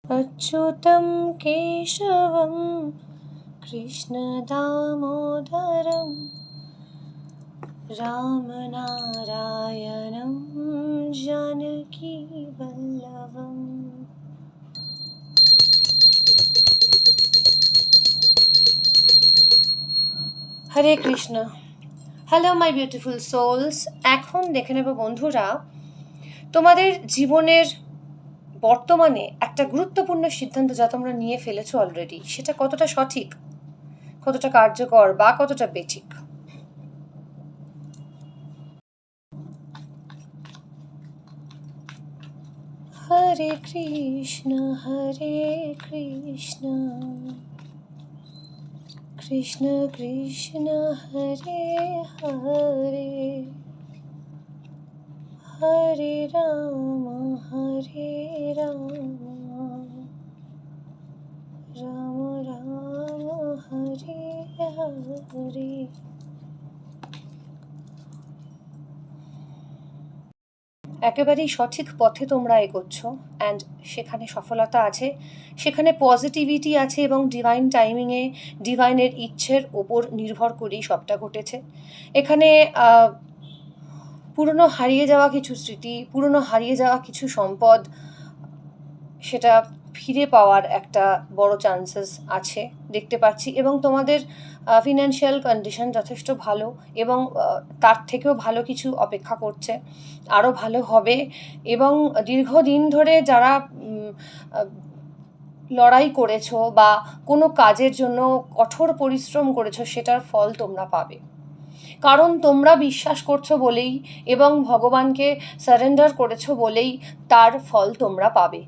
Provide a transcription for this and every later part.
अच्युतं केशवं कृष्णदामोदरं रामनारायणं जानकीवल्लभम्। Hare Krishna. Hello my beautiful souls. এখন দেখে নেব বন্ধুরা, তোমাদের জীবনের বর্তমানে একটা গুরুত্বপূর্ণ সিদ্ধান্ত যা তোমরা নিয়ে ফেলেছো অলরেডি, সেটা কতটা সঠিক, কতটা কার্যকর বা কতটা বেঠিক। হরে কৃষ্ণ কৃষ্ণ কৃষ্ণ হরে হরে হরে রাম রাম রাম হরে হরে। একেবারেই সঠিক পথে তোমরা এগোচ্ছ, অ্যান্ড সেখানে সফলতা আছে, সেখানে পজিটিভিটি আছে, এবং ডিভাইন টাইমিংয়ে ডিভাইনের ইচ্ছের ওপর নির্ভর করেই সবটা ঘটেছে। এখানে পুরনো হারিয়ে যাওয়া কিছু স্মৃতি, পুরনো হারিয়ে যাওয়া কিছু সম্পদ, সেটা ফিরে পাওয়ার একটা বড় চান্সেস আছে দেখতে পাচ্ছি। এবং তোমাদের ফিনান্সিয়াল কন্ডিশন যথেষ্ট ভালো, এবং তার থেকেও ভালো কিছু অপেক্ষা করছে, আরও ভালো হবে। এবং দীর্ঘদিন ধরে যারা লড়াই করেছো বা কোনো কাজের জন্য কঠোর পরিশ্রম করেছো, সেটার ফল তোমরা পাবে। কারণ তোমরা বিশ্বাস করছো বলেই এবং ভগবানকে সারেন্ডার করেছো বলেই তার ফল তোমরা পাবে।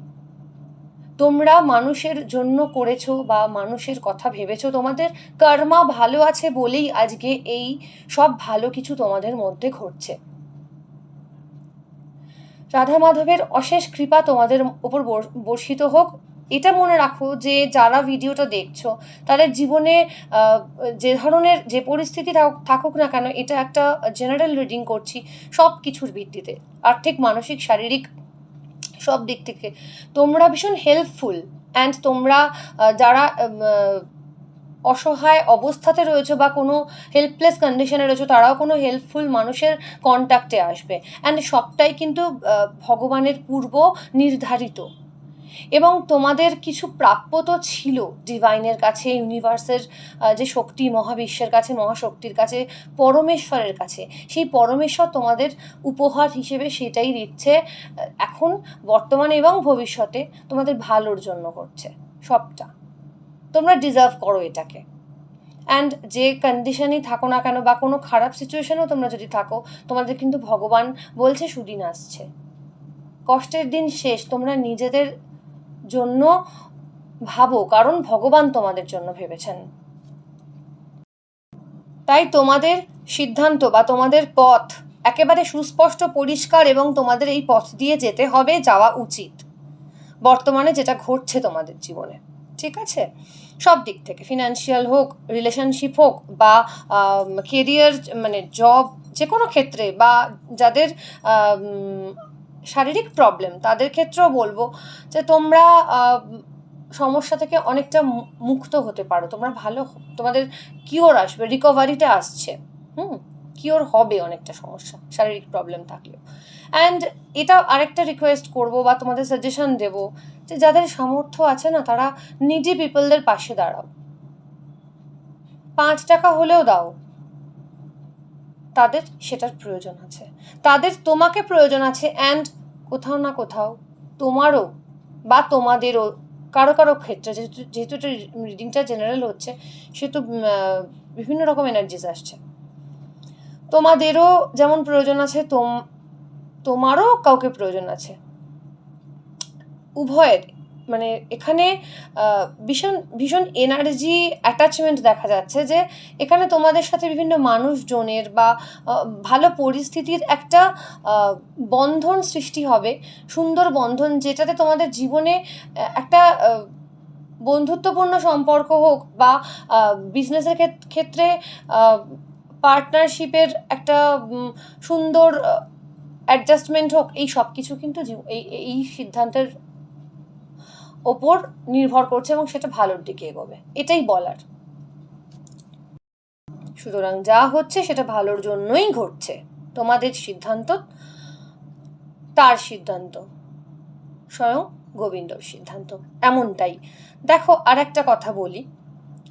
তোমরা মানুষের জন্য করেছো বা মানুষের কথা ভেবেছো, তোমাদের কর্মা ভালো আছে বলেই আজকে এই সব ভালো কিছু তোমাদের মধ্যে ঘটছে। রাধা মাধবের অশেষ কৃপা তোমাদের ওপর বর্ষিত হোক। এটা মনে রাখো যে যারা ভিডিওটা দেখছো, তাদের জীবনে যে ধরনের যে পরিস্থিতি থাকুক না কেন, এটা একটা জেনারেল রিডিং করছি সব কিছুর ভিত্তিতে, আর্থিক, মানসিক, শারীরিক, সব দিক থেকে তোমরা ভীষণ হেল্পফুল। অ্যান্ড তোমরা যারা অসহায় অবস্থাতে রয়েছে বা কোনো হেল্পলেস কন্ডিশনে রয়েছে, তারাও কোনো হেল্পফুল মানুষের কন্ট্যাক্টে আসবে। অ্যান্ড সবটাই কিন্তু ভগবানের পূর্ব নির্ধারিত। এবং তোমাদের কিছু প্রাপ্য তো ছিল ডিভাইনের কাছে, ইউনিভার্সের যে শক্তি, মহাবিশ্বের কাছে, মহাশক্তির কাছে, পরমেশ্বরের কাছে। সেই পরমেশ্বর তোমাদের উপহার হিসেবে সেটাই দিচ্ছে এখন, বর্তমানে এবং ভবিষ্যতে তোমাদের ভালোর জন্য করছে সবটা। তোমরা ডিজার্ভ করো এটাকে। অ্যান্ড যে কন্ডিশনেই থাকো না কেন বা কোনো খারাপ সিচুয়েশনেও তোমরা যদি থাকো, তোমাদের কিন্তু ভগবান বলছে সুদিন আসছে, কষ্টের দিন শেষ। তোমরা নিজেদের জন্য ভাবো, কারণ ভগবান তোমাদের জন্য ভেবেছেন। তাই তোমাদের সিদ্ধান্ত বা তোমাদের পথ একেবারে সুস্পষ্ট, পরিষ্কার, এবং তোমাদের এই পথ দিয়ে যেতে হবে, যাওয়া উচিত বর্তমানে যেটা ঘটছে তোমাদের জীবনে। ঠিক আছে? সব দিক থেকে, ফিনান্সিয়াল হোক, রিলেশনশিপ হোক, বা কেরিয়ার, মানে জব, যে কোনো ক্ষেত্রে, বা যাদের শারীরিক প্রবলেম তাদের ক্ষেত্রেও বলবো যে তোমরা সমস্যা থেকে অনেকটা মুক্ত হতে পারো। তোমরা ভালো, তোমাদের কিওর আসবে, রিকভারিটা আসছে। কিওর হবে অনেকটা সমস্যা, শারীরিক প্রবলেম থাকলেও। অ্যান্ড এটা আরেকটা রিকোয়েস্ট করবো বা তোমাদের সাজেশন দেবো যে যাদের সামর্থ্য আছে না, তারা নিডি পিপলদের পাশে দাঁড়াও। 5 টাকা হলেও দাও, তাদের সেটার প্রয়োজন আছে, তাদের তোমাকে প্রয়োজন আছে। অ্যান্ড কোথাও না কোথাও তোমারও বা তোমাদেরও কারো কারো ক্ষেত্রে, যেহেতু এটা রিডিংটা জেনারেল হচ্ছে, সেহেতু বিভিন্ন রকম এনার্জিস আসছে। তোমাদেরও যেমন প্রয়োজন আছে, তোমারও কাউকে প্রয়োজন আছে, উভয়ের। মানে এখানে ভীষণ ভীষণ এনার্জি অ্যাটাচমেন্ট দেখা যাচ্ছে, যে এখানে তোমাদের সাথে বিভিন্ন মানুষজনের বা ভালো পরিস্থিতির একটা বন্ধন সৃষ্টি হবে, সুন্দর বন্ধন, যেটাতে তোমাদের জীবনে একটা বন্ধুত্বপূর্ণ সম্পর্ক হোক বা বিজনেসের ক্ষেত্রে পার্টনারশিপের একটা সুন্দর অ্যাডজাস্টমেন্ট হোক, এই সব কিছু কিন্তু এই সিদ্ধান্তের ওপর নির্ভর করছে এবং সেটা ভালোর দিকে এগোবে, এটাই বলার। সুতরাং যা হচ্ছে সেটা ভালোর জন্যই ঘটছে। তোমাদের সিদ্ধান্ত তার সিদ্ধান্ত, স্বয়ং গোবিন্দর সিদ্ধান্ত, এমনটাই। দেখো আর একটা কথা বলি,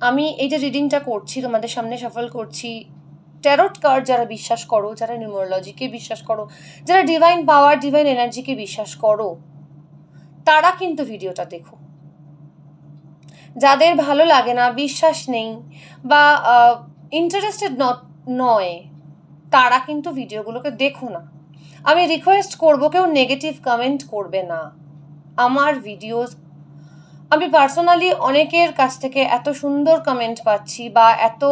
আমি এই যে রিডিংটা করছি তোমাদের সামনে সফল করছি, ট্যারোট কার্ড যারা বিশ্বাস করো, যারা নিউমারোলজিকে বিশ্বাস করো, যারা ডিভাইন পাওয়ার ডিভাইন এনার্জিকে বিশ্বাস করো, তারা কিন্তু ভিডিওটা দেখো। যাদের ভালো লাগে না, বিশ্বাস নেই বা ইন্টারেস্টেড নয়, তারা কিন্তু ভিডিওগুলোকে দেখো না। আমি রিকোয়েস্ট করবো কেউ নেগেটিভ কমেন্ট করবে না আমার ভিডিওস। আমি পার্সোনালি অনেকের কাছ থেকে এত সুন্দর কমেন্ট পাচ্ছি বা এত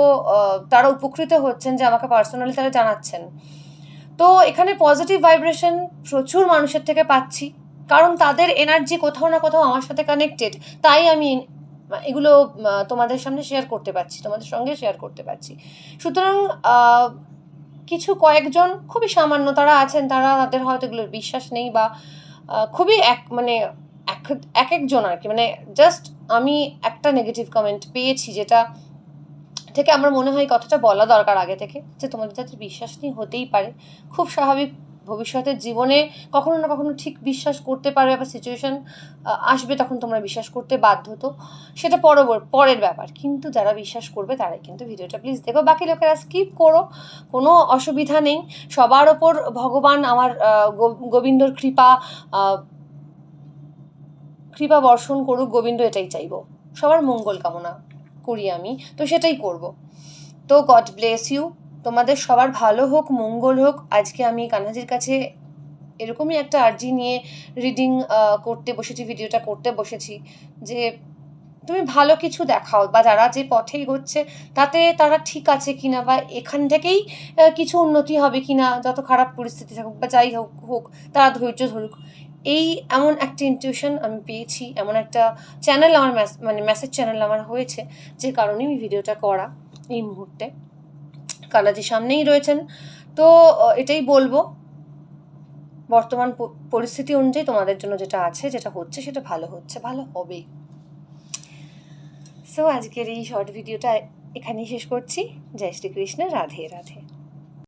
তারা উপকৃত হচ্ছেন যে আমাকে পার্সোনালি তারা জানাচ্ছেন। তো এখানে পজিটিভ ভাইব্রেশন প্রচুর মানুষের থেকে পাচ্ছি, কারণ তাদের এনার্জি কোথাও না কোথাও আমার সাথে কানেক্টেড, তাই আমি এগুলো তোমাদের সামনে শেয়ার করতে পারছি, তোমাদের সঙ্গে শেয়ার করতে পারছি। সুতরাং কিছু কয়েকজন খুবই সামান্য তারা আছেন, তাদের হয়তো এগুলোর বিশ্বাস নেই বা খুবই এক একজন আর কি, মানে জাস্ট আমি একটা নেগেটিভ কমেন্ট পেয়েছি যেটা থেকে আমার মনে হয় কথাটা বলা দরকার আগে থেকে, যে তোমাদের যাদের বিশ্বাস নেই হতেই পারে, খুব স্বাভাবিক। ভবিষ্যতের জীবনে কখনো না কখনো ঠিক বিশ্বাস করতে পারবে বা সিচুয়েশন আসবে তখন তোমরা বিশ্বাস করতে বাধ্য, তো সেটা পরের ব্যাপার। কিন্তু যারা বিশ্বাস করবে তারাই কিন্তু ভিডিওটা প্লিজ দেখো, বাকি লোকেরা স্কিপ করো, কোনো অসুবিধা নেই। সবার ওপর ভগবান আমার গোবিন্দর কৃপা বর্ষণ করুক, গোবিন্দ এটাই চাইবো, সবার মঙ্গল কামনা করি আমি, তো সেটাই করব। তো গড ব্লেস ইউ, তোমাদের সবার ভালো হোক, মঙ্গল হোক। আজকে আমি কানাজির কাছে এরকমই একটা আর্জি নিয়ে রিডিং করতে বসেছি, ভিডিওটা করতে বসেছি, যে তুমি ভালো কিছু দেখাও, বা যারা যে পথে এগোচ্ছে তাতে তারা ঠিক আছে কিনা, বা এখান থেকেই কিছু উন্নতি হবে কিনা, যত খারাপ পরিস্থিতি থাকুক বা যাই হোক তারা ধৈর্য ধরুক। এমন একটা ইনটিউশন আমি পেয়েছি, এমন একটা চ্যানেল আমার মেসেজ চ্যানেল আমার হয়েছে, যে কারণে আমি ভিডিওটা করা এই মুহূর্তে। কানাজি সামনেই রয়েছেন, তো এটাই বলবো, বর্তমান পরিস্থিতি অনুযায়ী তোমাদের জন্য যেটা আছে, যেটা হচ্ছে, সেটা ভালো হচ্ছে, ভালো হবে। সো আজকের এই শর্ট ভিডিওটা এখানেই শেষ করছি। জয় শ্রীকৃষ্ণ, রাধে রাধে।